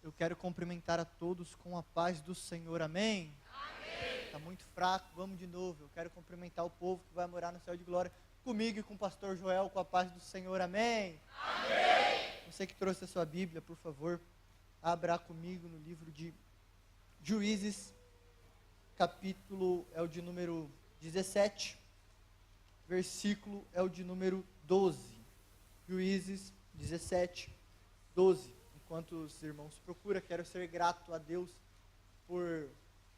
Eu quero cumprimentar a todos com a paz do Senhor, amém? Amém. Está muito fraco, vamos de novo. Eu quero cumprimentar o povo que vai morar no céu de glória comigo e com o pastor Joel, com a paz do Senhor, amém? Amém. Você que trouxe a sua Bíblia, por favor, abra comigo no livro de Juízes, capítulo é o de número 17, versículo é o de número 12. Juízes 17, 12. Enquanto os irmãos procuram, quero ser grato a Deus por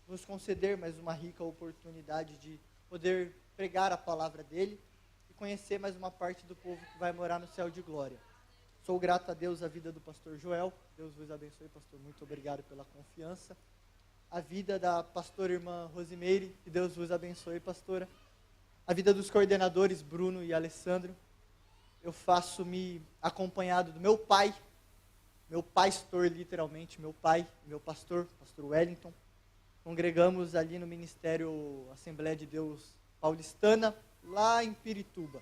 nos conceder mais uma rica oportunidade de poder pregar a palavra dele e conhecer mais uma parte do povo que vai morar no céu de glória. Sou grato a Deus, a vida do pastor Joel. Deus vos abençoe, pastor. Muito obrigado pela confiança. A vida da pastora irmã Rosimeire, que Deus vos abençoe, pastora. A vida dos coordenadores Bruno e Alessandro. Eu faço-me acompanhado do meu pastor, literalmente, meu pai, meu pastor Wellington. Congregamos ali no Ministério Assembleia de Deus Paulistana, lá em Pirituba.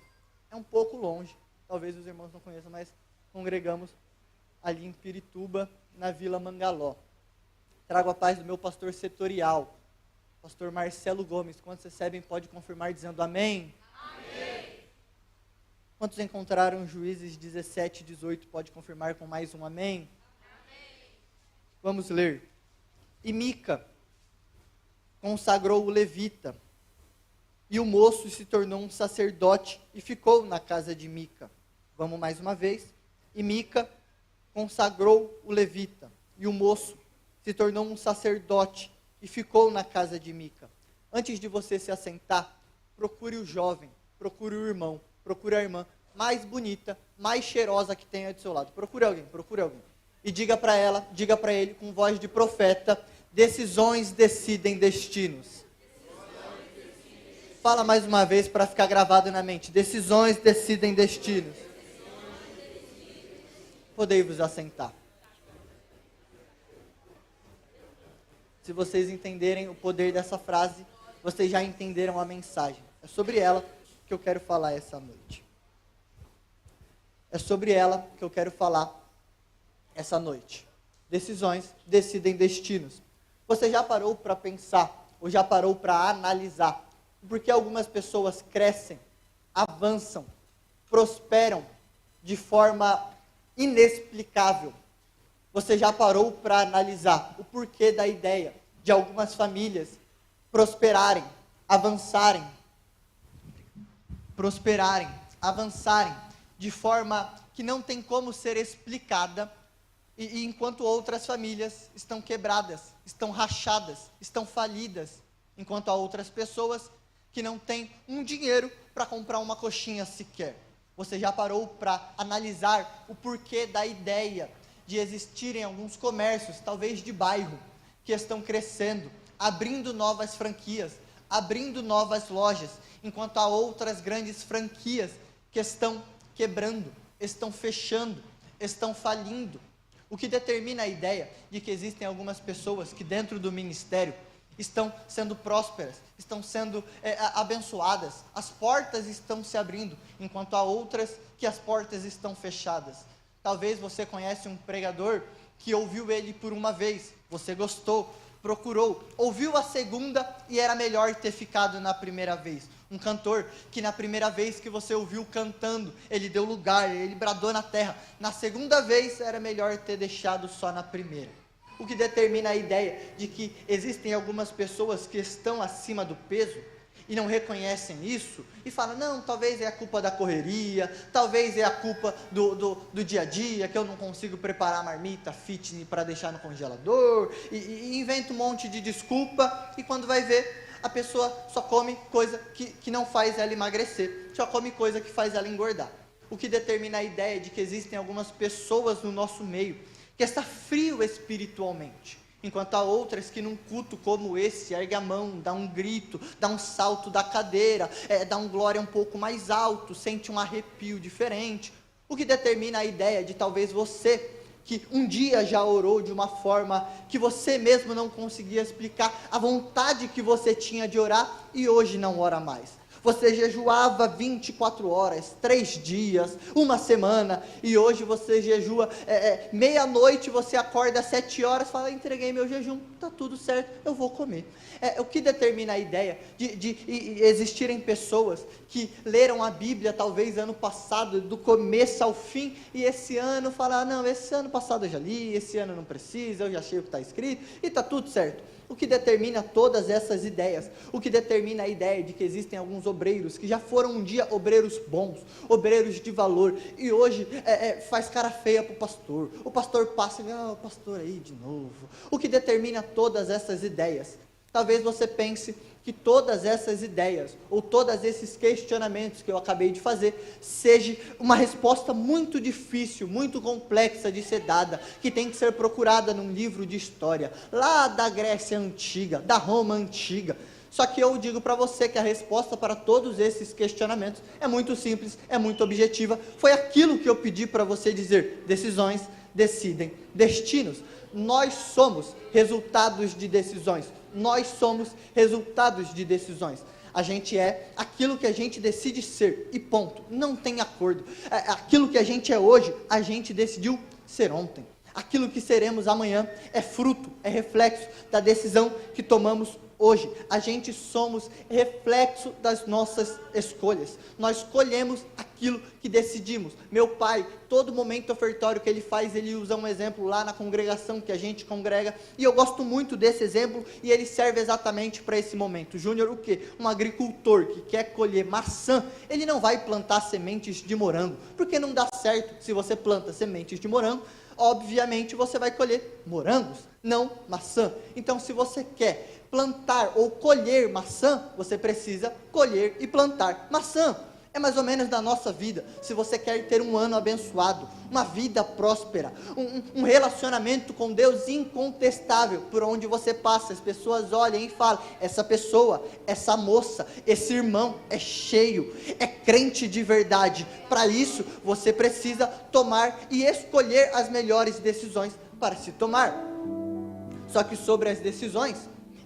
É um pouco longe, talvez os irmãos não conheçam, mas congregamos ali em Pirituba, na Vila Mangaló. Trago a paz do meu pastor setorial, pastor Marcelo Gomes. Quantos recebem, pode confirmar dizendo amém? Amém. Quantos encontraram Juízes 17, 18, pode confirmar com mais um amém? Amém. Vamos ler. E Mica consagrou o levita, e o moço se tornou um sacerdote e ficou na casa de Mica. Vamos mais uma vez. E Mica consagrou o levita, e o moço se tornou um sacerdote e ficou na casa de Mica. Antes de você se assentar, procure o jovem, procure o irmão, procure a irmã mais bonita, mais cheirosa que tenha do seu lado. Procure alguém. E diga para ela, diga para ele com voz de profeta: decisões decidem destinos. Fala mais uma vez para ficar gravado na mente. Decisões decidem destinos. Podei vos assentar. Se vocês entenderem o poder dessa frase, vocês já entenderam a mensagem. É sobre ela que eu quero falar essa noite. É sobre ela que eu quero falar essa noite. Decisões decidem destinos. Você já parou para pensar, ou já parou para analisar por que algumas pessoas crescem, avançam, prosperam de forma inexplicável? Você já parou para analisar o porquê da ideia de algumas famílias prosperarem, avançarem de forma que não tem como ser explicada, e enquanto outras famílias estão quebradas, estão rachadas, estão falidas, enquanto há outras pessoas que não têm um dinheiro para comprar uma coxinha sequer? Você já parou para analisar o porquê da ideia de existirem alguns comércios, talvez de bairro, que estão crescendo, abrindo novas franquias, abrindo novas lojas, enquanto há outras grandes franquias que estão quebrando, estão fechando, estão falindo? O que determina a ideia de que existem algumas pessoas que dentro do ministério estão sendo prósperas, estão sendo abençoadas, as portas estão se abrindo, enquanto há outras que as portas estão fechadas. Talvez você conhece um pregador que ouviu ele por uma vez, você gostou, procurou, ouviu a segunda e era melhor ter ficado na primeira vez. Um cantor que na primeira vez que você ouviu cantando, ele deu lugar, ele bradou na terra. Na segunda vez era melhor ter deixado só na primeira. O que determina a ideia de que existem algumas pessoas que estão acima do peso e não reconhecem isso, e falam: não, talvez é a culpa da correria, talvez é a culpa do dia a dia, que eu não consigo preparar a marmita fitness para deixar no congelador, e inventa um monte de desculpa, e quando vai ver, a pessoa só come coisa que não faz ela emagrecer, só come coisa que faz ela engordar. O que determina a ideia de que existem algumas pessoas no nosso meio que está frio espiritualmente, enquanto há outras que num culto como esse, ergue a mão, dá um grito, dá um salto da cadeira, dá um glória um pouco mais alto, sente um arrepio diferente. O que determina a ideia de talvez você, que um dia já orou de uma forma que você mesmo não conseguia explicar a vontade que você tinha de orar, e hoje não ora mais. Você jejuava 24 horas, 3 dias, uma semana, e hoje você jejua meia-noite, você acorda às 7 horas, fala, entreguei meu jejum, está tudo certo, eu vou comer. O que determina a ideia de existirem pessoas que leram a Bíblia talvez ano passado, do começo ao fim, e esse ano falar, não, esse ano passado eu já li, esse ano não precisa, eu já sei o que está escrito, e está tudo certo. O que determina todas essas ideias, o que determina a ideia de que existem alguns obreiros, que já foram um dia obreiros bons, obreiros de valor, e hoje faz cara feia para o pastor passa e o pastor aí de novo. O que determina todas essas ideias? Talvez você pense que todas essas ideias, ou todos esses questionamentos que eu acabei de fazer, seja uma resposta muito difícil, muito complexa de ser dada, que tem que ser procurada num livro de história, lá da Grécia Antiga, da Roma Antiga. Só que eu digo para você que a resposta para todos esses questionamentos é muito simples, é muito objetiva, foi aquilo que eu pedi para você dizer: decisões decidem destinos. Nós somos resultados de decisões. Nós somos resultados de decisões. A gente é aquilo que a gente decide ser, e ponto, não tem acordo. Aquilo que a gente é hoje, a gente decidiu ser ontem. Aquilo que seremos amanhã é fruto, é reflexo da decisão que tomamos hoje. A gente somos reflexo das nossas escolhas. Nós escolhemos aquilo que decidimos. Meu pai, todo momento ofertório que ele faz, ele usa um exemplo lá na congregação que a gente congrega, e eu gosto muito desse exemplo, e ele serve exatamente para esse momento. Júnior, o quê? Um agricultor que quer colher maçã, ele não vai plantar sementes de morango, porque não dá certo. Se você planta sementes de morango, obviamente você vai colher morangos, não maçã. Então, se você quer plantar ou colher maçã, você precisa colher e plantar maçã. É mais ou menos da nossa vida. Se você quer ter um ano abençoado, uma vida próspera, um relacionamento com Deus incontestável, por onde você passa, as pessoas olham e falam, essa pessoa, essa moça, esse irmão é cheio, é crente de verdade. Para isso, você precisa tomar e escolher as melhores decisões para se tomar. Só que sobre as decisões,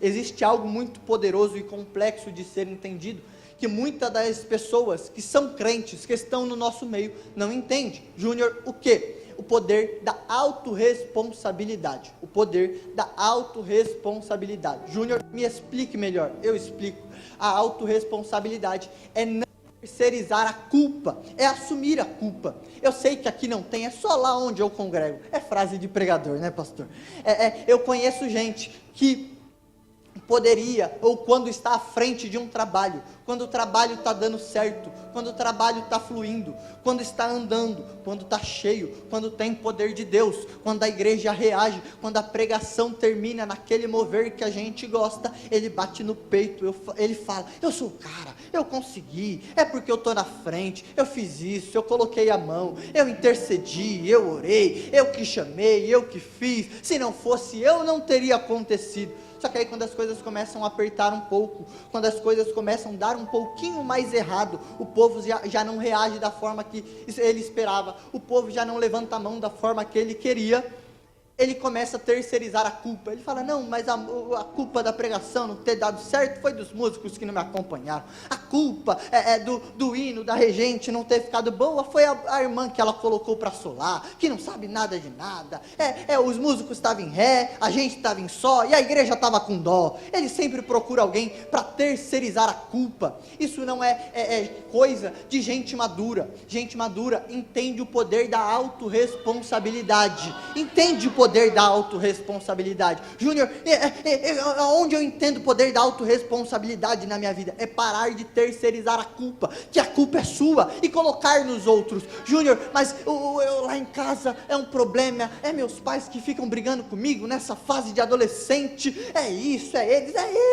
existe algo muito poderoso e complexo de ser entendido, que muitas das pessoas que são crentes, que estão no nosso meio, não entendem. Júnior, o quê? O poder da autorresponsabilidade. O poder da autorresponsabilidade. Júnior, me explique melhor. Eu explico. A autorresponsabilidade é não terceirizar a culpa, é assumir a culpa. Eu sei que aqui não tem, é só lá onde eu congrego. É frase de pregador, né, pastor? Eu conheço gente que poderia, ou quando está à frente de um trabalho, quando o trabalho está dando certo, quando o trabalho está fluindo, quando está andando, quando está cheio, quando tem poder de Deus, quando a igreja reage, quando a pregação termina naquele mover que a gente gosta, ele bate no peito, ele fala, eu sou o cara, eu consegui, é porque eu estou na frente, eu fiz isso, eu coloquei a mão, eu intercedi, eu orei, eu que chamei, eu que fiz, se não fosse eu, não teria acontecido. Só que aí quando as coisas começam a apertar um pouco, quando as coisas começam a dar um pouquinho mais errado, o povo já não reage da forma que ele esperava, o povo já não levanta a mão da forma que ele queria, ele começa a terceirizar a culpa. Ele fala, não, mas a culpa da pregação não ter dado certo foi dos músicos que não me acompanharam, a culpa do hino, da regente não ter ficado boa, foi a irmã que ela colocou para solar, que não sabe nada de nada, os músicos estavam em ré, a gente estava em sol, e a igreja estava com dó. Ele sempre procura alguém para terceirizar a culpa. Isso não é coisa de gente madura. Gente madura entende o poder da autorresponsabilidade, entende o poder da autorresponsabilidade. Júnior, onde eu entendo o poder da autorresponsabilidade na minha vida? É parar de terceirizar a culpa, que a culpa é sua, e colocar nos outros. Júnior, mas eu lá em casa é um problema, é meus pais que ficam brigando comigo nessa fase de adolescente, é isso, é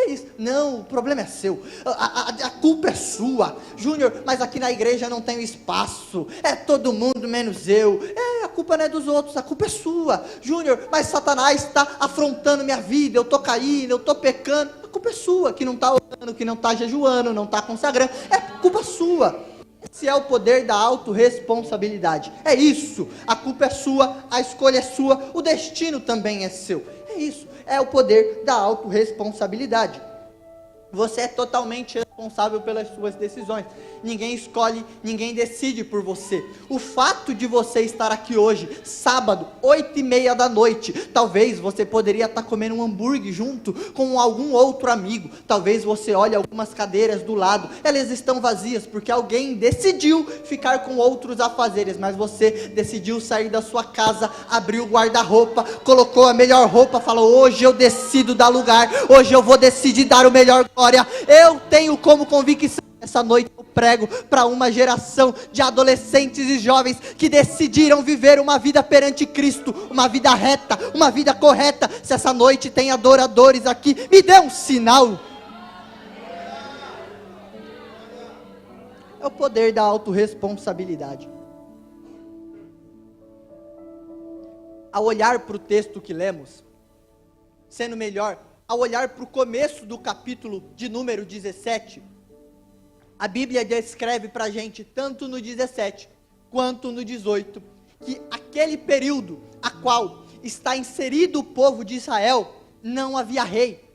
eles. Não, o problema é seu, a culpa é sua. Júnior, mas aqui na igreja não tem espaço, é todo mundo menos eu. A culpa não é dos outros, a culpa é sua. Júnior, mas Satanás está afrontando minha vida, eu estou caindo, eu estou pecando. A culpa é sua, que não está orando, que não está jejuando, não está consagrando, é culpa sua. Esse é o poder da autorresponsabilidade, é isso, a culpa é sua, a escolha é sua, o destino também é seu, é isso, é o poder da autorresponsabilidade. Você é totalmente responsável responsável pelas suas decisões. Ninguém escolhe, ninguém decide por você. O fato de você estar aqui hoje, sábado, 8h30 da noite, talvez você poderia estar comendo um hambúrguer junto com algum outro amigo. Talvez você olhe algumas cadeiras do lado, elas estão vazias porque alguém decidiu ficar com outros afazeres, mas você decidiu sair da sua casa, abriu o guarda-roupa, colocou a melhor roupa, falou: hoje eu decido dar lugar, hoje eu vou decidir dar o melhor glória. Eu tenho como convicção, essa noite eu prego para uma geração de adolescentes e jovens que decidiram viver uma vida perante Cristo, uma vida reta, uma vida correta. Se essa noite tem adoradores aqui, me dê um sinal. É o poder da autorresponsabilidade. Ao olhar para o texto que lemos, sendo melhor, ao olhar para o começo do capítulo de número 17, a Bíblia descreve para a gente, tanto no 17 quanto no 18, que aquele período a qual está inserido o povo de Israel, não havia rei.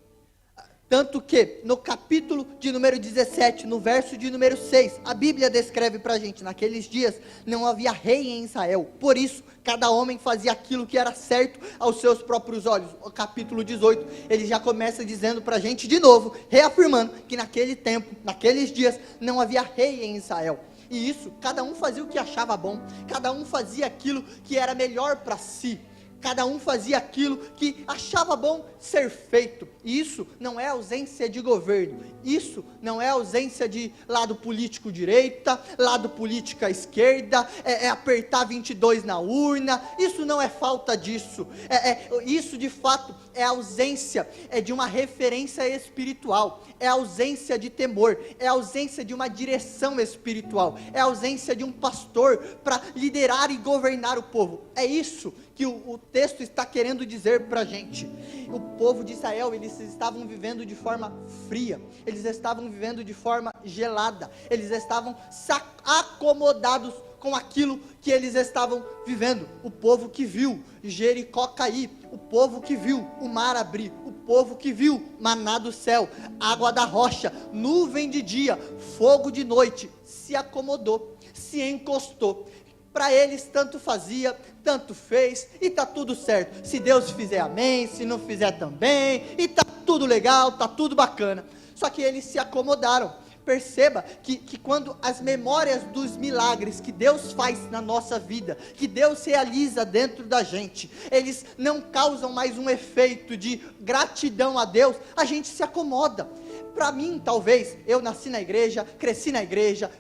Tanto que, no capítulo de número 17, no verso de número 6, a Bíblia descreve para a gente, naqueles dias, não havia rei em Israel. Por isso, cada homem fazia aquilo que era certo aos seus próprios olhos. O capítulo 18, ele já começa dizendo para a gente de novo, reafirmando que naquele tempo, naqueles dias, não havia rei em Israel. E isso, cada um fazia o que achava bom, cada um fazia aquilo que era melhor para si. Cada um fazia aquilo que achava bom ser feito. E isso não é ausência de governo. Isso não é ausência de lado político direita, lado política esquerda, é apertar 22 na urna. Isso não é falta disso. Isso de fato é ausência de uma referência espiritual. É ausência de temor. É ausência de uma direção espiritual. É ausência de um pastor para liderar e governar o povo. É isso que o texto está querendo dizer para a gente. O povo de Israel, eles estavam vivendo de forma fria, eles estavam vivendo de forma gelada, eles estavam acomodados com aquilo que eles estavam vivendo. O povo que viu Jericó cair, o povo que viu o mar abrir, o povo que viu maná do céu, água da rocha, nuvem de dia, fogo de noite, se acomodou, se encostou. Para eles tanto fazia, tanto fez, e está tudo certo. Se Deus fizer, amém, se não fizer também, e está tudo legal, está tudo bacana. Só que eles se acomodaram. Perceba que quando as memórias dos milagres que Deus faz na nossa vida, que Deus realiza dentro da gente, eles não causam mais um efeito de gratidão a Deus, a gente se acomoda. Para mim, talvez, eu nasci na igreja, cresci na igreja,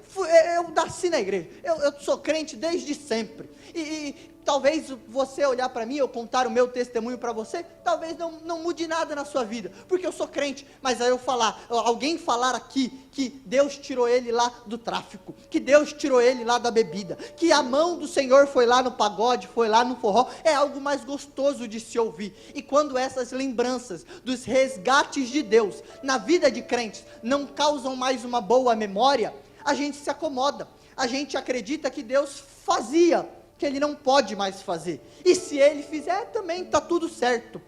eu nasci na igreja, eu sou crente desde sempre, e talvez você olhar para mim, eu contar o meu testemunho para você, talvez não mude nada na sua vida, porque eu sou crente, mas aí alguém falar aqui, que Deus tirou ele lá do tráfico, que Deus tirou ele lá da bebida, que a mão do Senhor foi lá no pagode, foi lá no forró, é algo mais gostoso de se ouvir. E quando essas lembranças dos resgates de Deus na vida de crentes não causam mais uma boa memória, a gente se acomoda, a gente acredita que Deus fazia, que Ele não pode mais fazer, e se Ele fizer também está tudo certo.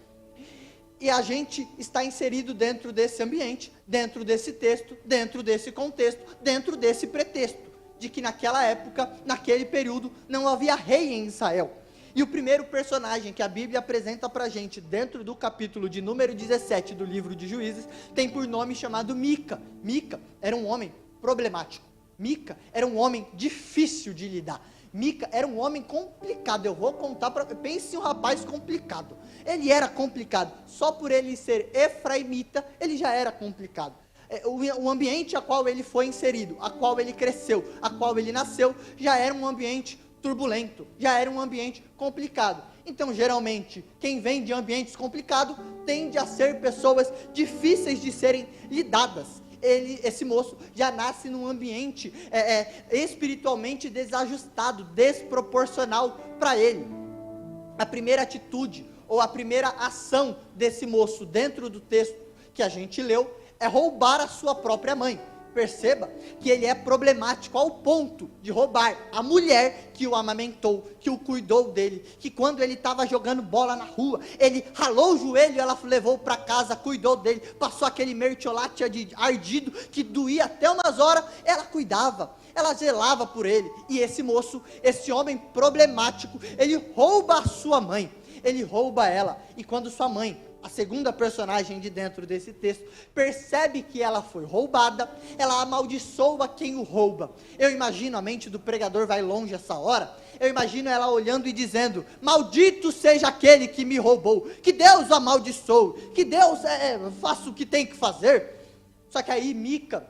E a gente está inserido dentro desse ambiente, dentro desse texto, dentro desse contexto, dentro desse pretexto, de que naquela época, naquele período, não havia rei em Israel. E o primeiro personagem que a Bíblia apresenta para a gente, dentro do capítulo de número 17 do livro de Juízes, tem por nome chamado Mica. Mica era um homem problemático, Mica era um homem difícil de lidar, Mica era um homem complicado. Eu vou contar para... Pense em um rapaz complicado. Ele era complicado. Só por ele ser efraimita, ele já era complicado. O ambiente a qual ele foi inserido, a qual ele cresceu, a qual ele nasceu, já era um ambiente turbulento, já era um ambiente complicado. Então, geralmente, quem vem de ambientes complicados, tende a ser pessoas difíceis de serem lidadas. Esse moço já nasce num ambiente espiritualmente desajustado, desproporcional para ele. A primeira atitude, ou a primeira ação desse moço, dentro do texto que a gente leu, é roubar a sua própria mãe. Perceba que ele é problemático ao ponto de roubar a mulher que o amamentou, que o cuidou dele, que quando ele estava jogando bola na rua, ele ralou o joelho, ela levou para casa, cuidou dele, passou aquele mertiolate ardido, que doía até umas horas, ela cuidava, ela zelava por ele. E esse moço, esse homem problemático, ele rouba a sua mãe, ele rouba ela. E quando sua mãe, a segunda personagem de dentro desse texto, percebe que ela foi roubada, ela amaldiçoa quem o rouba. Eu imagino, a mente do pregador vai longe essa hora, eu imagino ela olhando e dizendo: maldito seja aquele que me roubou, que Deus o amaldiçoe, que Deus faça o que tem que fazer. Só que aí Mica,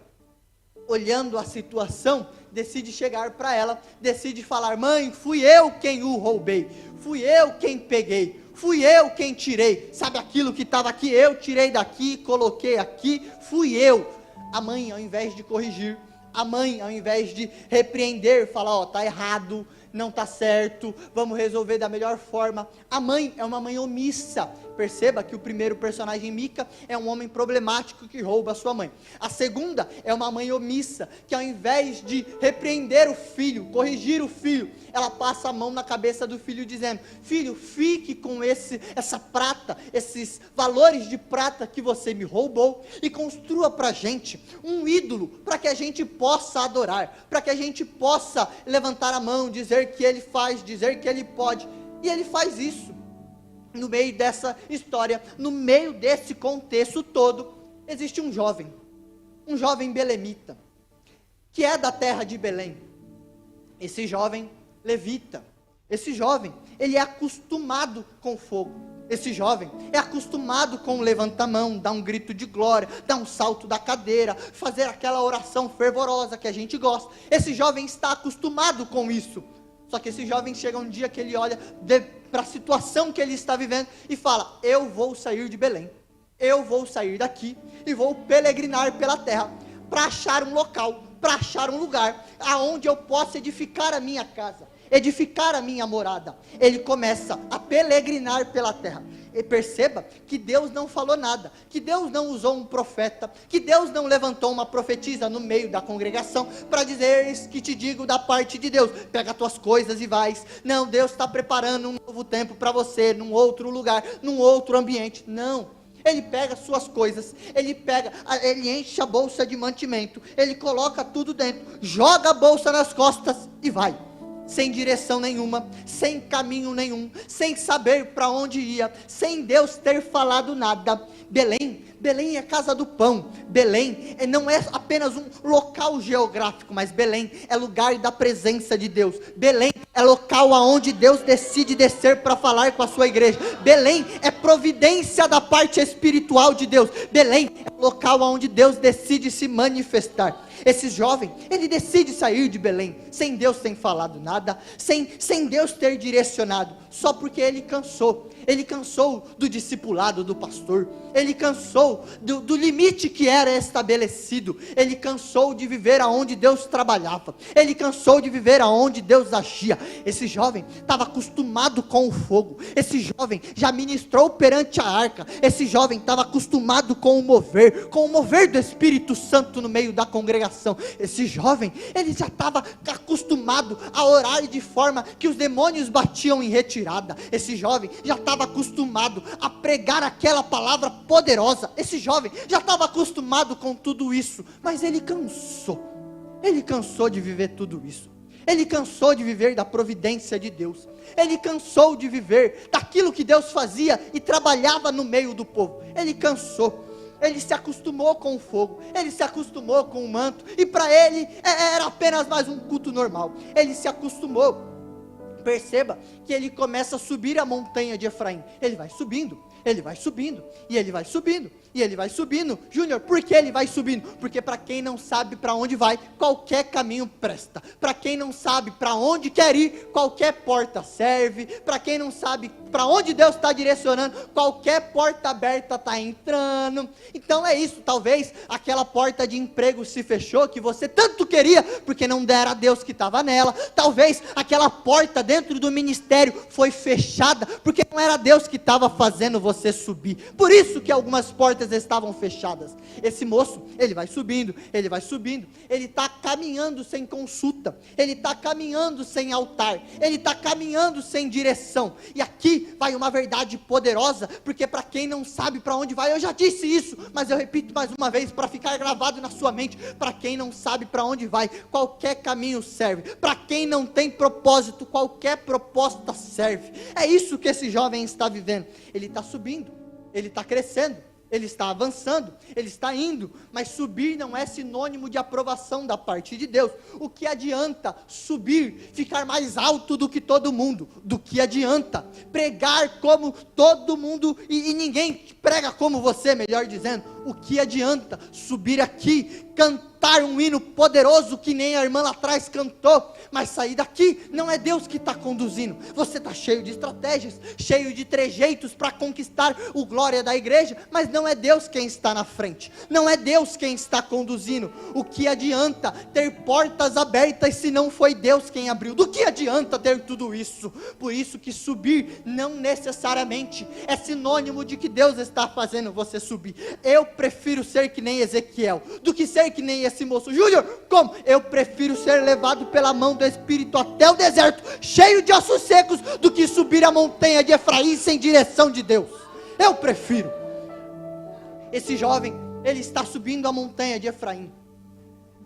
olhando a situação, decide chegar para ela, decide falar: mãe, fui eu quem o roubei, fui eu quem peguei, fui eu quem tirei, sabe aquilo que estava aqui, eu tirei daqui, coloquei aqui, fui eu. A mãe, ao invés de corrigir, a mãe, ao invés de repreender, falar: está errado, não está certo, vamos resolver da melhor forma, a mãe é uma mãe omissa. Perceba que o primeiro personagem, Mica, é um homem problemático que rouba a sua mãe. A segunda é uma mãe omissa, que ao invés de repreender o filho, corrigir o filho, ela passa a mão na cabeça do filho dizendo: filho, fique com essa prata, esses valores de prata que você me roubou, e construa para a gente um ídolo, para que a gente possa adorar, para que a gente possa levantar a mão, dizer que ele faz, dizer que ele pode. E ele faz isso. No meio dessa história, no meio desse contexto todo, existe um jovem belemita, que é da terra de Belém. Esse jovem levita, esse jovem, ele é acostumado com fogo. Esse jovem é acostumado com levantar a mão, dar um grito de glória, dar um salto da cadeira, fazer aquela oração fervorosa que a gente gosta. Esse jovem está acostumado com isso. Só que esse jovem chega um dia que ele olha para a situação que ele está vivendo e fala: eu vou sair de Belém, eu vou sair daqui e vou peregrinar pela terra, para achar um local, para achar um lugar, aonde eu possa edificar a minha casa, edificar a minha morada. Ele começa a peregrinar pela terra. E perceba que Deus não falou nada, que Deus não usou um profeta, que Deus não levantou uma profetisa no meio da congregação para dizer: eis que te digo da parte de Deus, pega as tuas coisas e vais. Não, Deus está preparando um novo tempo para você, num outro lugar, num outro ambiente. Não, ele pega suas coisas, ele enche a bolsa de mantimento, ele coloca tudo dentro, joga a bolsa nas costas e vai. Sem direção nenhuma, sem caminho nenhum, sem saber para onde ia, sem Deus ter falado nada. Belém é casa do pão. Belém não é apenas um local geográfico, mas Belém é lugar da presença de Deus. Belém é local aonde Deus decide descer para falar com a sua igreja. Belém é providência da parte espiritual de Deus. Belém é local aonde Deus decide se manifestar. Esse jovem, ele decide sair de Belém, sem Deus ter falado nada, sem Deus ter direcionado, só porque ele cansou do discipulado do pastor, ele cansou do limite que era estabelecido, ele cansou de viver aonde Deus trabalhava, ele cansou de viver aonde Deus agia. Esse jovem estava acostumado com o fogo, esse jovem já ministrou perante a arca, esse jovem estava acostumado com o mover do Espírito Santo no meio da congregação. Esse jovem, ele já estava acostumado a orar de forma que os demônios batiam em retirada. Esse jovem já estava acostumado a pregar aquela palavra poderosa. Esse jovem já estava acostumado com tudo isso, mas ele cansou de viver tudo isso. Ele cansou de viver da providência de Deus. Ele cansou de viver daquilo que Deus fazia e trabalhava no meio do povo. Ele cansou. Ele se acostumou com o fogo, ele se acostumou com o manto, e para ele era apenas mais um culto normal. Ele se acostumou. Perceba que ele começa a subir a montanha de Efraim. Ele vai subindo, e ele vai subindo, e ele vai subindo. Júnior, por que ele vai subindo? Porque para quem não sabe para onde vai, qualquer caminho presta. Para quem não sabe para onde quer ir, qualquer porta serve. Para quem não sabe para onde Deus está direcionando, qualquer porta aberta está entrando. Então é isso. Talvez aquela porta de emprego se fechou, que você tanto queria, porque não era Deus que estava nela. Talvez aquela porta dentro dentro do ministério foi fechada, porque não era Deus que estava fazendo você subir. Por isso que algumas portas estavam fechadas. Esse moço, ele vai subindo, ele está caminhando sem consulta, ele está caminhando sem altar, ele está caminhando sem direção. E aqui vai uma verdade poderosa, porque para quem não sabe para onde vai, eu já disse isso, mas eu repito mais uma vez para ficar gravado na sua mente. Para quem não sabe para onde vai, qualquer caminho serve. Para quem não tem propósito, qualquer proposta serve. É isso que esse jovem está vivendo. Ele está subindo, ele está crescendo, ele está avançando, ele está indo, mas subir não é sinônimo de aprovação da parte de Deus. O que adianta subir, ficar mais alto do que todo mundo? Do que adianta pregar como todo mundo e ninguém prega como você, melhor dizendo? O que adianta subir aqui, cantar um hino poderoso que nem a irmã lá atrás cantou, mas sair daqui? Não é Deus que está conduzindo. Você está cheio de estratégias, cheio de trejeitos para conquistar o glória da igreja, mas não é Deus quem está na frente, não é Deus quem está conduzindo. O que adianta ter portas abertas se não foi Deus quem abriu? Do que adianta ter tudo isso? Por isso que subir não necessariamente é sinônimo de que Deus está fazendo você subir. Eu prefiro ser que nem Ezequiel, do que ser que nem esse moço. Júnior, como? Eu prefiro ser levado pela mão do Espírito até o deserto, cheio de ossos secos, do que subir a montanha de Efraim sem direção de Deus. Eu prefiro. Esse jovem, ele está subindo a montanha de Efraim.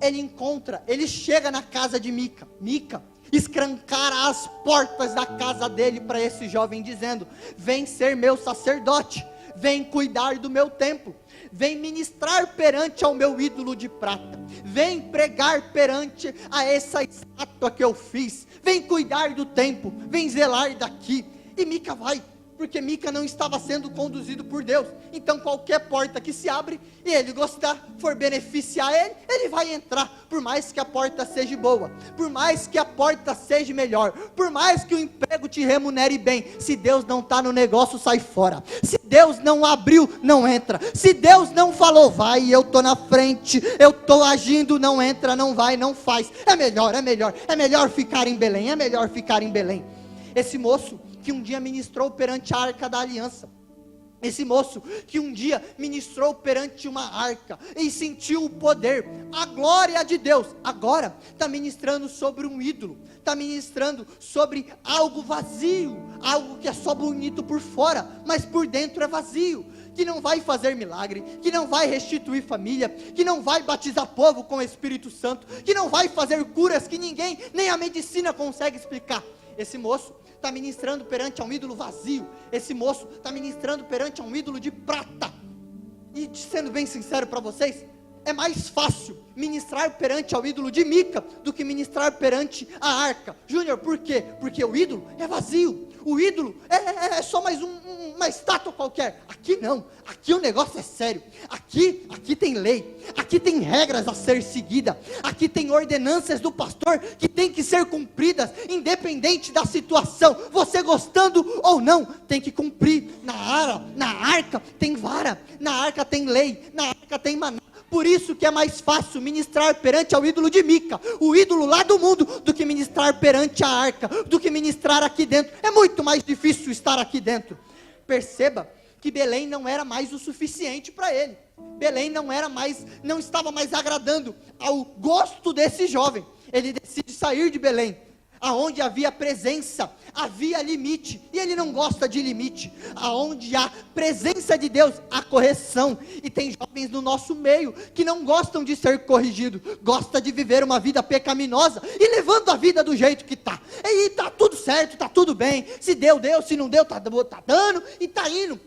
Ele chega na casa de Mica. Mica escancara as portas da casa dele para esse jovem, dizendo: vem ser meu sacerdote, vem cuidar do meu templo, vem ministrar perante ao meu ídolo de prata, vem pregar perante a essa estátua que eu fiz, vem cuidar do templo, vem zelar daqui. E Mica vai, porque Mica não estava sendo conduzido por Deus. Então qualquer porta que se abre e ele gostar, for beneficiar ele vai entrar, por mais que a porta seja boa, por mais que a porta seja melhor, por mais que o emprego te remunere bem. Se Deus não está no negócio, sai fora. Se Deus não abriu, não entra. Se Deus não falou, vai, eu estou na frente, eu estou agindo, não entra, não vai, não faz. É melhor ficar em Belém, é melhor ficar em Belém. Esse moço que um dia ministrou perante a arca da aliança, esse moço que um dia ministrou perante uma arca e sentiu o poder, a glória de Deus, agora está ministrando sobre um ídolo, está ministrando sobre algo vazio, algo que é só bonito por fora, mas por dentro é vazio, que não vai fazer milagre, que não vai restituir família, que não vai batizar povo com o Espírito Santo, que não vai fazer curas que ninguém, nem a medicina consegue explicar. Esse moço está ministrando perante a um ídolo vazio. Esse moço está ministrando perante a um ídolo de prata. E sendo bem sincero para vocês, é mais fácil ministrar perante ao ídolo de Mica do que ministrar perante a arca. Júnior, por quê? Porque o ídolo é vazio. O ídolo é só mais uma estátua qualquer. Aqui não, aqui o negócio é sério. Aqui tem lei, aqui tem regras a ser seguidas, aqui tem ordenanças do pastor que tem que ser cumpridas, independente da situação. Você gostando ou não, tem que cumprir. Na arca tem vara, na arca tem lei, na arca tem maná. Por isso que é mais fácil ministrar perante ao ídolo de Mica, o ídolo lá do mundo, do que ministrar perante a arca, do que ministrar aqui dentro. É muito mais difícil estar aqui dentro. Perceba que Belém não era mais o suficiente para ele. Belém não estava mais agradando ao gosto desse jovem. Ele decide sair de Belém. Aonde havia presença, havia limite, e ele não gosta de limite. Aonde há presença de Deus, há correção. E tem jovens no nosso meio que não gostam de ser corrigidos, gosta de viver uma vida pecaminosa e levando a vida do jeito que está. E está tudo certo, está tudo bem. Se deu, se não deu, está dando e está indo.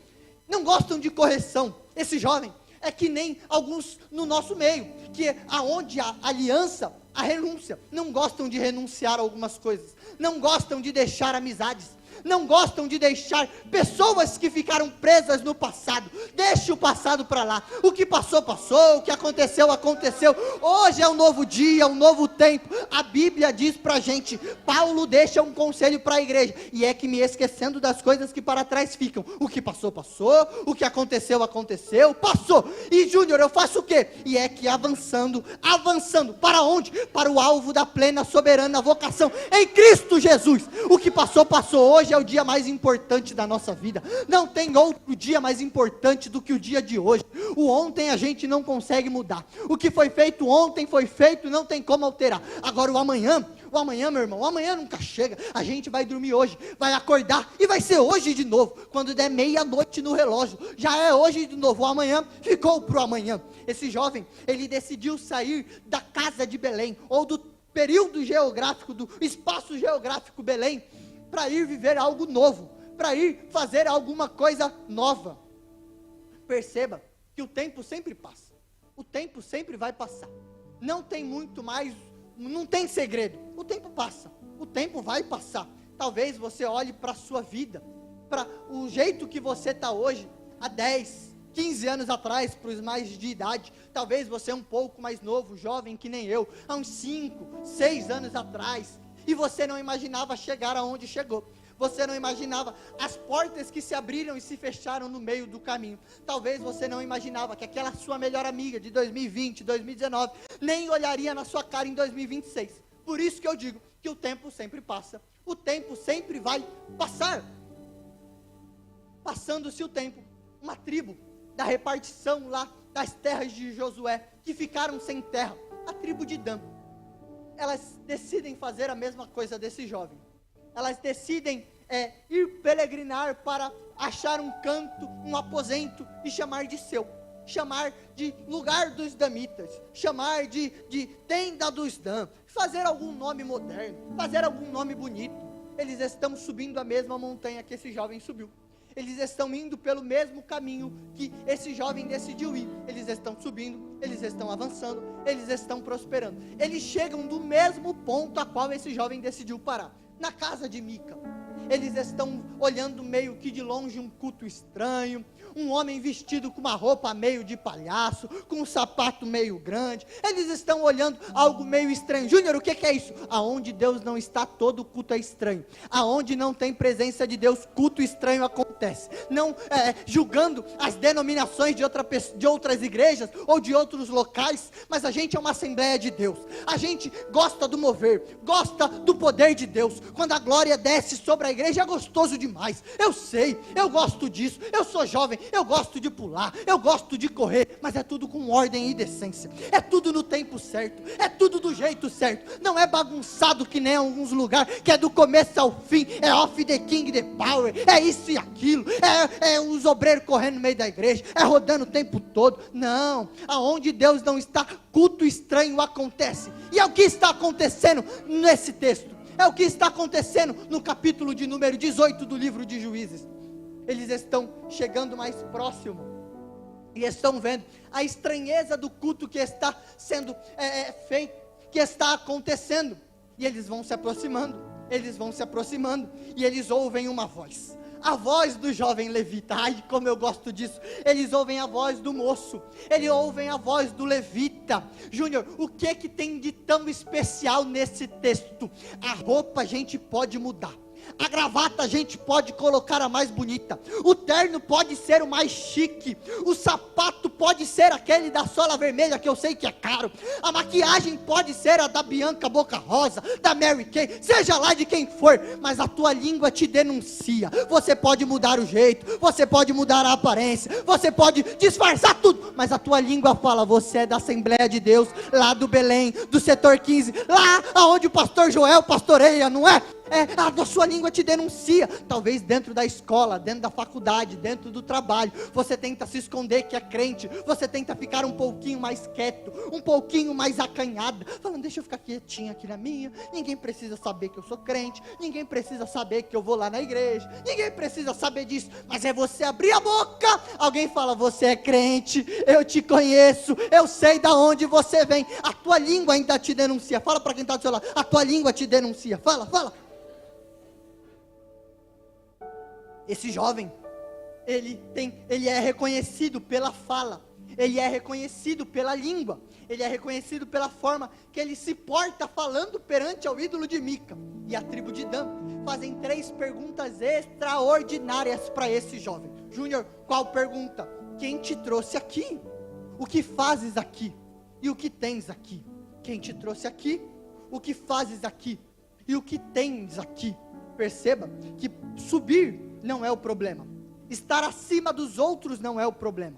Não gostam de correção. Esse jovem é que nem alguns no nosso meio, que aonde há aliança, a renúncia, não gostam de renunciar a algumas coisas, não gostam de deixar amizades, não gostam de deixar pessoas que ficaram presas no passado. Deixe o passado para lá. O que passou, passou. O que aconteceu, aconteceu. Hoje é um novo dia, um novo tempo. A Bíblia diz para a gente, Paulo deixa um conselho para a igreja, e é que me esquecendo das coisas que para trás ficam. O que passou, passou. O que aconteceu, aconteceu. Passou. E Júnior, eu faço o quê? E é que avançando, para onde? Para o alvo da plena, soberana vocação em Cristo Jesus. O que passou, passou. Hoje é o dia mais importante da nossa vida. Não tem outro dia mais importante do que o dia de hoje. O ontem a gente não consegue mudar. O que foi feito ontem foi feito, não tem como alterar. Agora o amanhã, meu irmão, o amanhã nunca chega. A gente vai dormir hoje, vai acordar e vai ser hoje de novo. Quando der meia-noite no relógio, já é hoje de novo. O amanhã ficou para o amanhã. Esse jovem, ele decidiu sair da casa de Belém, ou do período geográfico, do espaço geográfico Belém, para ir viver algo novo, para ir fazer alguma coisa nova. Perceba que o tempo sempre passa, o tempo sempre vai passar, não tem muito mais, não tem segredo, o tempo passa, o tempo vai passar. Talvez você olhe para a sua vida, para o jeito que você está hoje, há 10, 15 anos atrás, para os mais de idade, talvez você é um pouco mais novo, jovem que nem eu, há uns 5, 6 anos atrás, e você não imaginava chegar aonde chegou. Você não imaginava as portas que se abriram e se fecharam no meio do caminho. Talvez você não imaginava que aquela sua melhor amiga de 2020, 2019, nem olharia na sua cara em 2026. Por isso que eu digo que o tempo sempre passa. O tempo sempre vai passar. Passando-se o tempo, uma tribo da repartição lá das terras de Josué, que ficaram sem terra, a tribo de Dan, elas decidem fazer a mesma coisa desse jovem. Elas decidem ir peregrinar para achar um canto, um aposento e chamar de seu, chamar de lugar dos damitas, chamar de tenda dos Dan, fazer algum nome moderno, fazer algum nome bonito. Eles estão subindo a mesma montanha que esse jovem subiu. Eles estão indo pelo mesmo caminho que esse jovem decidiu ir. Eles estão subindo, eles estão avançando, eles estão prosperando. Eles chegam do mesmo ponto a qual esse jovem decidiu parar, na casa de Mica. Eles estão olhando meio que de longe um culto estranho, um homem vestido com uma roupa meio de palhaço, com um sapato meio grande. Eles estão olhando algo meio estranho. Júnior, o que é isso? Aonde Deus não está, todo culto é estranho. Aonde não tem presença de Deus, culto estranho acontece. Não julgando as denominações de outras igrejas ou de outros locais, mas a gente é uma Assembleia de Deus. A gente gosta do mover, gosta do poder de Deus. Quando a glória desce sobre a igreja é gostoso demais. Eu sei, eu gosto disso. Eu sou jovem, eu gosto de pular, eu gosto de correr, mas é tudo com ordem e decência, é tudo no tempo certo, é tudo do jeito certo, não é bagunçado que nem alguns lugares, que é do começo ao fim, é off the king, the power, é isso e aquilo, é os obreiros correndo no meio da igreja, é rodando o tempo todo. Não, aonde Deus não está, culto estranho acontece, e é o que está acontecendo nesse texto, é o que está acontecendo no capítulo de número 18 do livro de Juízes. Eles estão chegando mais próximo e estão vendo a estranheza do culto que está sendo feito, que está acontecendo. E eles vão se aproximando, e eles ouvem uma voz. A voz do jovem levita. Ai, como eu gosto disso. Eles ouvem a voz do moço, eles ouvem a voz do levita. Júnior, o que tem de tão especial nesse texto? A roupa a gente pode mudar, a gravata a gente pode colocar a mais bonita, o terno pode ser o mais chique, o sapato pode ser aquele da sola vermelha que eu sei que é caro, a maquiagem pode ser a da Bianca Boca Rosa, da Mary Kay, seja lá de quem for, mas a tua língua te denuncia. Você pode mudar o jeito, você pode mudar a aparência, você pode disfarçar tudo, mas a tua língua fala: você é da Assembleia de Deus, lá do Belém, do setor 15, lá aonde o pastor Joel pastoreia, não é? A sua língua te denuncia. Talvez dentro da escola, dentro da faculdade, dentro do trabalho, você tenta se esconder que é crente, você tenta ficar um pouquinho mais quieto, um pouquinho mais acanhado, falando: deixa eu ficar quietinho aqui na minha, ninguém precisa saber que eu sou crente, ninguém precisa saber que eu vou lá na igreja, ninguém precisa saber disso. Mas é você abrir a boca, alguém fala: você é crente, eu te conheço, eu sei da onde você vem. A tua língua ainda te denuncia. Fala para quem está do seu lado: a tua língua te denuncia. Fala. Esse jovem, ele é reconhecido pela fala, ele é reconhecido pela língua, ele é reconhecido pela forma que ele se porta falando perante ao ídolo de Mica. E a tribo de Dan fazem 3 perguntas extraordinárias para esse jovem. Júnior, qual pergunta? Quem te trouxe aqui? O que fazes aqui? E o que tens aqui? Quem te trouxe aqui? O que fazes aqui? E o que tens aqui? Perceba que subir não é o problema, estar acima dos outros não é o problema,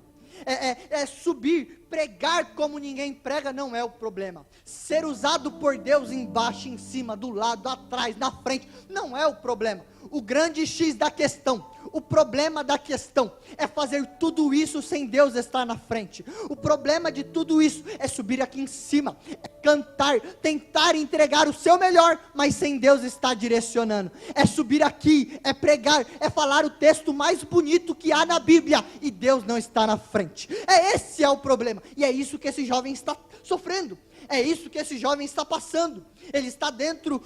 subir, pregar como ninguém prega não é o problema, ser usado por Deus embaixo, em cima, do lado, atrás, na frente, não é o problema. O grande X da questão, o problema da questão é fazer tudo isso sem Deus estar na frente. O problema de tudo isso é subir aqui em cima, é cantar, tentar entregar o seu melhor, mas sem Deus estar direcionando. É subir aqui, é pregar, é falar o texto mais bonito que há na Bíblia e Deus não está na frente. Esse é o problema, e é isso que esse jovem está sofrendo. É isso que esse jovem está passando. Ele está dentro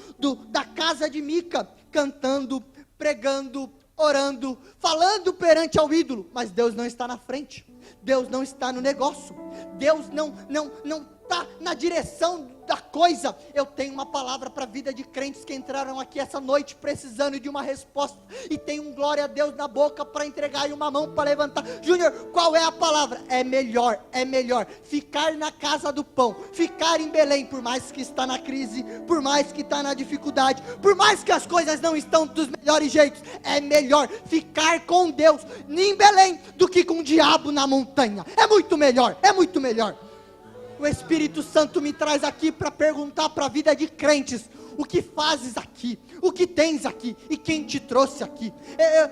da casa de Mica, cantando, pregando, orando, falando perante ao ídolo, mas Deus não está na frente, Deus não está no negócio, Deus não está na direção da coisa. Eu tenho uma palavra para a vida de crentes que entraram aqui essa noite precisando de uma resposta, e tem um glória a Deus na boca para entregar e uma mão para levantar. Júnior, qual é a palavra? É melhor ficar na casa do pão, ficar em Belém, por mais que está na crise, por mais que está na dificuldade, por mais que as coisas não estão dos melhores jeitos, é melhor ficar com Deus em Belém do que com o diabo na montanha. É muito melhor. O Espírito Santo me traz aqui para perguntar para a vida de crentes: o que fazes aqui? O que tens aqui? E quem te trouxe aqui?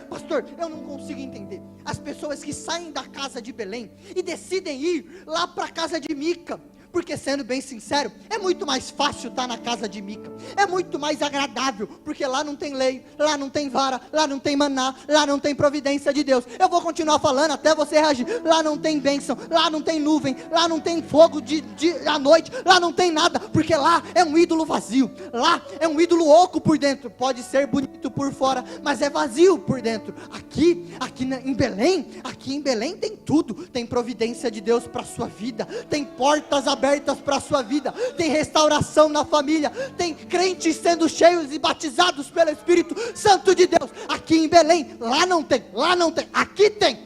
Pastor, eu não consigo entender as pessoas que saem da casa de Belém e decidem ir lá para a casa de Mica. Porque, sendo bem sincero, é muito mais fácil estar na casa de Mica, é muito mais agradável, porque lá não tem lei, lá não tem vara, lá não tem maná, lá não tem providência de Deus. Eu vou continuar falando até você reagir. Lá não tem bênção, lá não tem nuvem, lá não tem fogo à noite, lá não tem nada, porque lá é um ídolo vazio, lá é um ídolo oco por dentro. Pode ser bonito por fora, mas é vazio por dentro. Aqui em Belém tem tudo, tem providência de Deus para a sua vida, tem portas abertas para a sua vida, tem restauração na família, tem crentes sendo cheios e batizados pelo Espírito Santo de Deus. Aqui em Belém, lá não tem, aqui tem.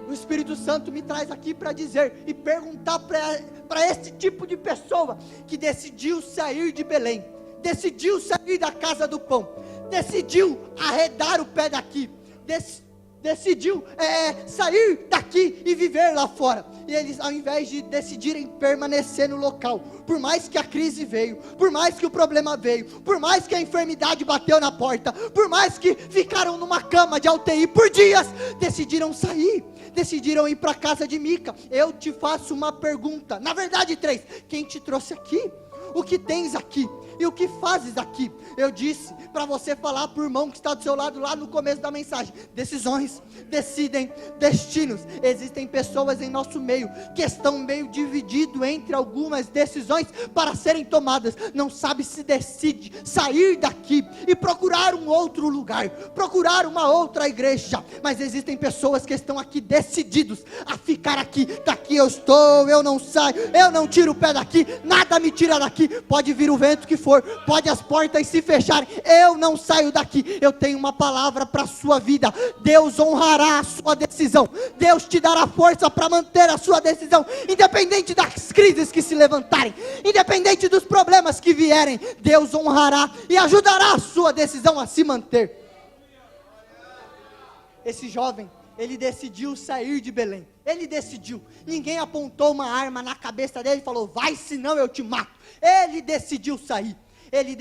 O Espírito Santo me traz aqui para dizer e perguntar para esse tipo de pessoa que decidiu sair de Belém, decidiu sair da casa do pão, decidiu arredar o pé daqui, decidiu sair daqui e viver lá fora. E eles, ao invés de decidirem permanecer no local, por mais que a crise veio, por mais que o problema veio, por mais que a enfermidade bateu na porta, por mais que ficaram numa cama de UTI por dias, decidiram sair, decidiram ir para a casa de Mica. Eu te faço uma pergunta, na verdade 3, quem te trouxe aqui? O que tens aqui? E o que fazes aqui? Eu disse para você falar para o irmão que está do seu lado lá no começo da mensagem: decisões decidem destinos. Existem pessoas em nosso meio que estão meio divididos entre algumas decisões para serem tomadas. Não sabe se decide sair daqui e procurar um outro lugar, procurar uma outra igreja. Mas existem pessoas que estão aqui decididos a ficar aqui. Daqui eu estou, eu não saio, eu não tiro o pé daqui, nada me tira daqui. Pode vir o vento que for, pode as portas se fecharem, eu não saio daqui. Eu tenho uma palavra para a sua vida: Deus honrará a sua decisão, Deus te dará força para manter a sua decisão, independente das crises que se levantarem, independente dos problemas que vierem. Deus honrará e ajudará a sua decisão a se manter. Esse jovem, ele decidiu sair de Belém, ele decidiu, ninguém apontou uma arma na cabeça dele e falou: vai, senão eu te mato. Ele decidiu sair, ele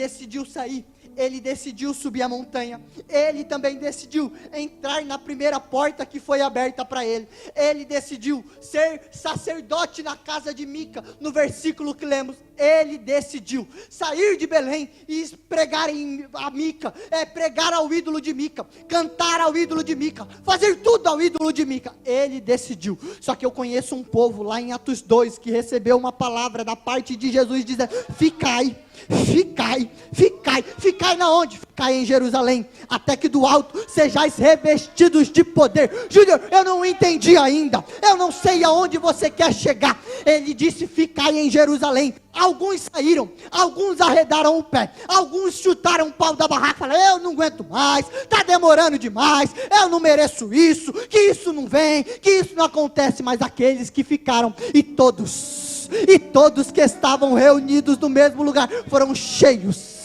decidiu subir a montanha, ele também decidiu entrar na primeira porta que foi aberta para ele, ele decidiu ser sacerdote na casa de Mica. No versículo que lemos, ele decidiu sair de Belém e pregar a Mica, pregar ao ídolo de Mica, cantar ao ídolo de Mica, fazer tudo ao ídolo de Mica. Ele decidiu. Só que eu conheço um povo lá em Atos 2 que recebeu uma palavra da parte de Jesus dizendo: ficai, ficai na onde? Ficai em Jerusalém, até que do alto sejais revestidos de poder. Júnior, eu não entendi ainda, eu não sei aonde você quer chegar. Ele disse, ficai em Jerusalém. Alguns saíram, alguns arredaram o pé, alguns chutaram o pau da barraca, falaram, eu não aguento mais, está demorando demais, eu não mereço isso, que isso não vem, que isso não acontece. Mas aqueles que ficaram, e todos que estavam reunidos no mesmo lugar, foram cheios.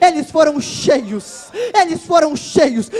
Eles foram cheios.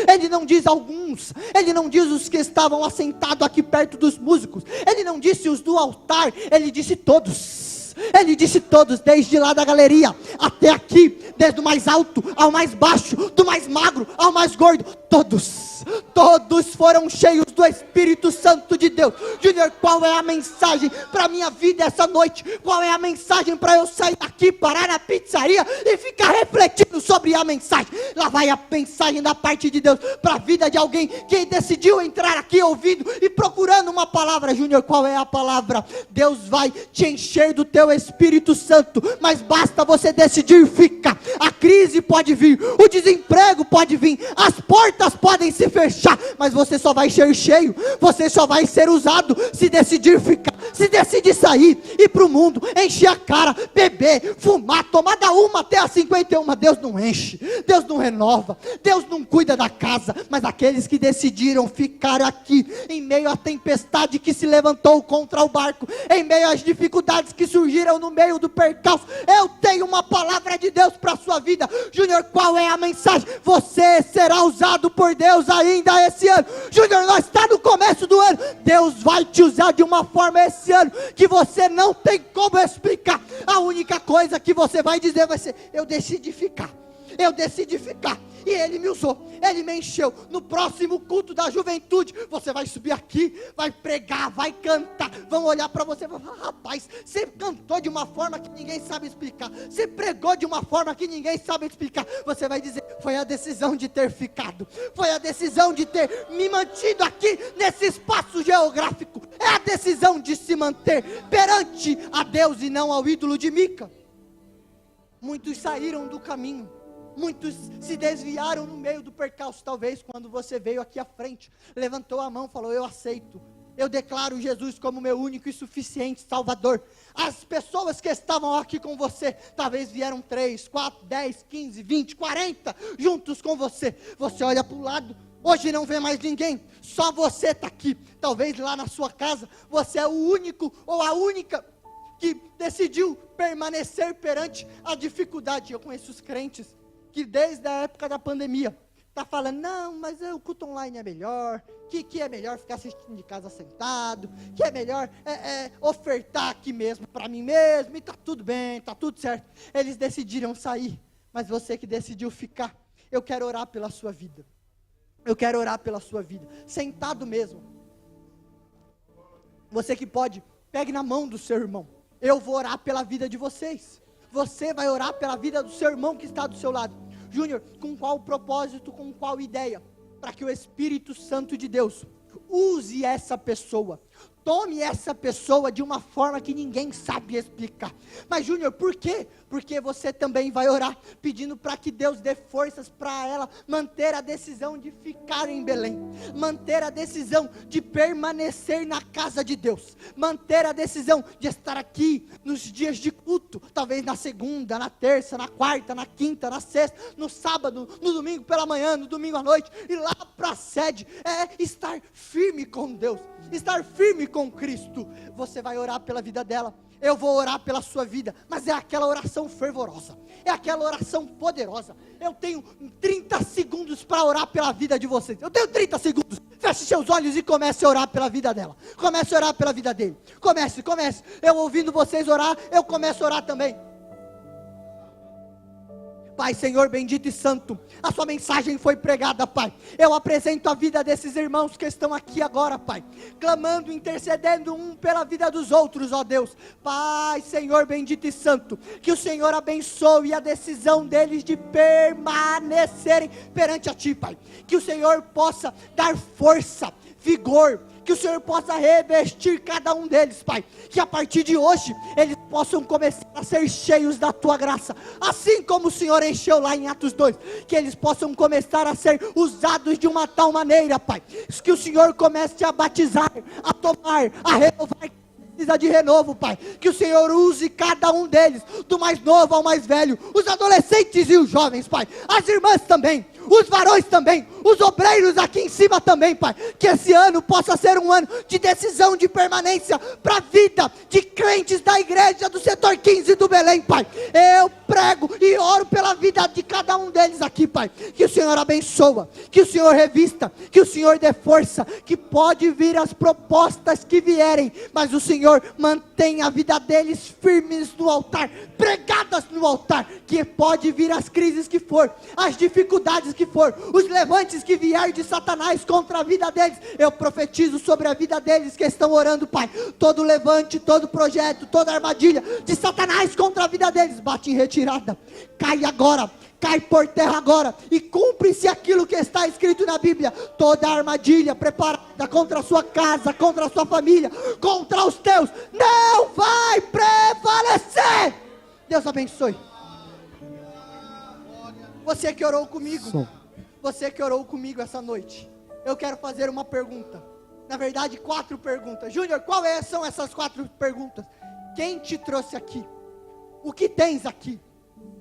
Ele não diz alguns, ele não diz os que estavam assentados aqui perto dos músicos, ele não disse os do altar, ele disse todos. Ele disse todos, desde lá da galeria até aqui, desde o mais alto ao mais baixo, do mais magro ao mais gordo, todos foram cheios do Espírito Santo de Deus. Júnior, qual é a mensagem para a minha vida essa noite? Qual é a mensagem para eu sair daqui, parar na pizzaria e ficar refletindo sobre a mensagem? Lá vai a mensagem da parte de Deus para a vida de alguém que decidiu entrar aqui ouvindo e procurando uma palavra. Júnior, qual é a palavra? Deus vai te encher do teu Espírito Santo, mas basta você decidir ficar. A crise pode vir, o desemprego pode vir, as portas podem se fechar, mas você só vai ser cheio, você só vai ser usado se decidir ficar, se decidir sair, ir para o mundo, encher a cara, beber, fumar, tomar da 1 até a 51. Deus não enche, Deus não renova, Deus não cuida da casa. Mas aqueles que decidiram ficar aqui, em meio à tempestade que se levantou contra o barco, em meio às dificuldades que surgiram no meio do percalço, eu tenho uma palavra de Deus para a sua vida. Júnior, qual é a mensagem? Você será usado por Deus ainda esse ano. Júnior, nós estamos no começo do ano, Deus vai te usar de uma forma esse ano, que você não tem como explicar. A única coisa que você vai dizer vai ser, eu decidi ficar, e Ele me usou, Ele me encheu. No próximo culto da juventude, você vai subir aqui, vai pregar, vai cantar, vão olhar para você e vão falar, rapaz, você cantou de uma forma que ninguém sabe explicar, você pregou de uma forma que ninguém sabe explicar. Você vai dizer, foi a decisão de ter ficado, foi a decisão de ter me mantido aqui nesse espaço geográfico, é a decisão de se manter perante a Deus e não ao ídolo de Mica. Muitos saíram do caminho, muitos se desviaram no meio do percalço. Talvez quando você veio aqui à frente, levantou a mão, falou, eu aceito, eu declaro Jesus como meu único e suficiente Salvador. As pessoas que estavam aqui com você, talvez vieram 3, 4, 10, 15, 20, 40, juntos com você. Você olha para o lado, hoje não vê mais ninguém, só você está aqui. Talvez lá na sua casa, você é o único ou a única que decidiu permanecer perante a dificuldade. Eu conheço os crentes que desde a época da pandemia está falando, não, mas o culto online é melhor, que é melhor ficar assistindo de casa sentado, que é melhor ofertar aqui mesmo para mim mesmo, e está tudo bem, está tudo certo. Eles decidiram sair, mas você que decidiu ficar, eu quero orar pela sua vida, sentado mesmo. Você que pode, pegue na mão do seu irmão, eu vou orar pela vida de vocês, você vai orar pela vida do seu irmão que está do seu lado. Júnior, com qual propósito, com qual ideia? Para que o Espírito Santo de Deus use essa pessoa, tome essa pessoa de uma forma que ninguém sabe explicar. Mas Júnior, por quê? Porque você também vai orar, pedindo para que Deus dê forças para ela manter a decisão de ficar em Belém, manter a decisão de permanecer na casa de Deus, manter a decisão de estar aqui nos dias de culto, talvez na segunda, na terça, na quarta, na quinta, na sexta, no sábado, no domingo pela manhã, no domingo à noite, e lá para a sede, estar firme com Deus, estar firme com Cristo. Você vai orar pela vida dela, eu vou orar pela sua vida, mas é aquela oração fervorosa, é aquela oração poderosa. Eu tenho 30 segundos para orar pela vida de vocês, eu tenho 30 segundos, feche seus olhos e comece a orar pela vida dela, comece a orar pela vida dele, comece, eu ouvindo vocês orar, eu começo a orar também. Pai, Senhor bendito e santo, a sua mensagem foi pregada, Pai. Eu apresento a vida desses irmãos que estão aqui agora, Pai, clamando, intercedendo um pela vida dos outros, ó Deus. Pai, Senhor bendito e santo, que o Senhor abençoe a decisão deles de permanecerem perante a Ti, Pai. Que o Senhor possa dar força, vigor, que o Senhor possa revestir cada um deles, Pai. Que a partir de hoje, eles possam começar a ser cheios da tua graça, assim como o Senhor encheu lá em Atos 2, que eles possam começar a ser usados de uma tal maneira, Pai, que o Senhor comece a batizar, a tomar, a renovar, precisa de renovo, Pai, que o Senhor use cada um deles, do mais novo ao mais velho, os adolescentes e os jovens, Pai, as irmãs também, os varões também, os obreiros aqui em cima também, Pai, que esse ano possa ser um ano de decisão de permanência, para a vida de crentes da igreja do setor 15 do Belém, Pai, eu prego e oro pela vida de cada um deles aqui, Pai, que o Senhor abençoa, que o Senhor revista, que o Senhor dê força, que pode vir as propostas que vierem, mas o Senhor mantém a vida deles firmes no altar, pregadas no altar, que pode vir as crises que for, as dificuldades que for, os levantes que vier de Satanás contra a vida deles, eu profetizo sobre a vida deles que estão orando, Pai, todo levante, todo projeto, toda armadilha de Satanás contra a vida deles, bate em retirada, cai agora, cai por terra agora, e cumpre-se aquilo que está escrito na Bíblia, toda armadilha preparada contra a sua casa, contra a sua família, contra os teus, não vai prevalecer. Deus abençoe. Você que orou comigo, você que orou comigo essa noite, eu quero fazer uma pergunta, na verdade 4 perguntas. Júnior, quais são essas 4 perguntas? Quem te trouxe aqui? O que tens aqui?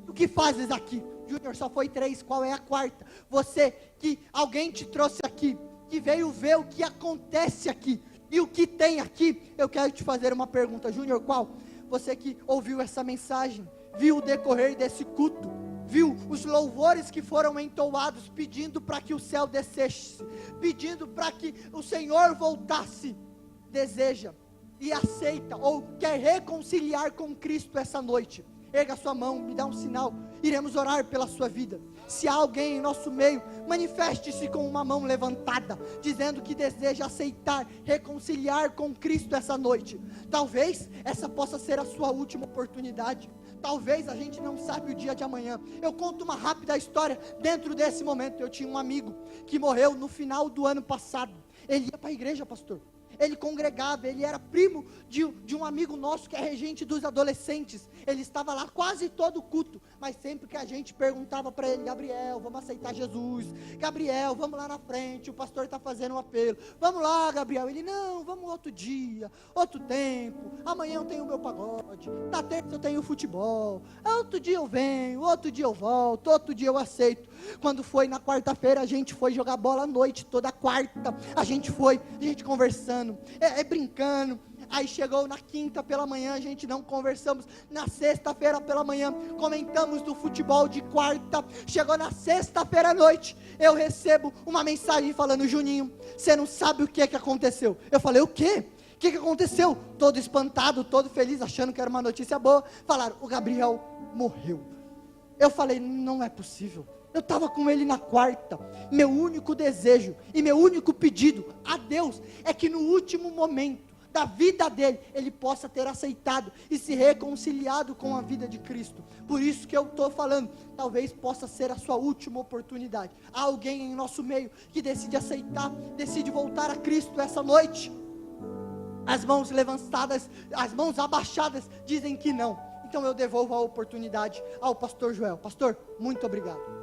O que fazes aqui? Júnior, só foi 3, qual é a 4ª? Você, que alguém te trouxe aqui, que veio ver o que acontece aqui, e o que tem aqui, eu quero te fazer uma pergunta. Júnior, qual? Você que ouviu essa mensagem, viu o decorrer desse culto, viu os louvores que foram entoados, pedindo para que o céu descesse, pedindo para que o Senhor voltasse, deseja e aceita, ou quer reconciliar com Cristo essa noite, erga sua mão, me dá um sinal, iremos orar pela sua vida. Se há alguém em nosso meio, manifeste-se com uma mão levantada, dizendo que deseja aceitar, reconciliar com Cristo essa noite. Talvez essa possa ser a sua última oportunidade, talvez, a gente não sabe o dia de amanhã. Eu conto uma rápida história dentro desse momento. Eu tinha um amigo que morreu no final do ano passado. Ele ia para a igreja, pastor, ele congregava, ele era primo de um amigo nosso que é regente dos adolescentes. Ele estava lá quase todo culto, mas sempre que a gente perguntava para ele: Gabriel, vamos aceitar Jesus, Gabriel, vamos lá na frente, o pastor está fazendo um apelo, vamos lá, Gabriel. Ele: não, vamos outro dia, outro tempo, amanhã eu tenho o meu pagode, na terça eu tenho futebol, outro dia eu venho, outro dia eu volto, outro dia eu aceito. Quando foi na quarta-feira, a gente foi jogar bola à noite, toda quarta, a gente conversando, brincando. Aí chegou na quinta pela manhã, a gente não conversamos. Na sexta-feira pela manhã, comentamos do futebol de quarta. Chegou na sexta-feira à noite, eu recebo uma mensagem falando: Juninho, você não sabe o que é que aconteceu. Eu falei: o quê? O que aconteceu? Todo espantado, todo feliz, achando que era uma notícia boa. Falaram: o Gabriel morreu. Eu falei: não é possível. Eu estava com ele na quarta. Meu único desejo e meu único pedido a Deus é que no último momento da vida dele, ele possa ter aceitado e se reconciliado com a vida de Cristo. Por isso que eu estou falando, talvez possa ser a sua última oportunidade. Há alguém em nosso meio que decide aceitar, decide voltar a Cristo essa noite. As mãos levantadas, as mãos abaixadas dizem que não. Então eu devolvo a oportunidade ao pastor Joel. Pastor, muito obrigado.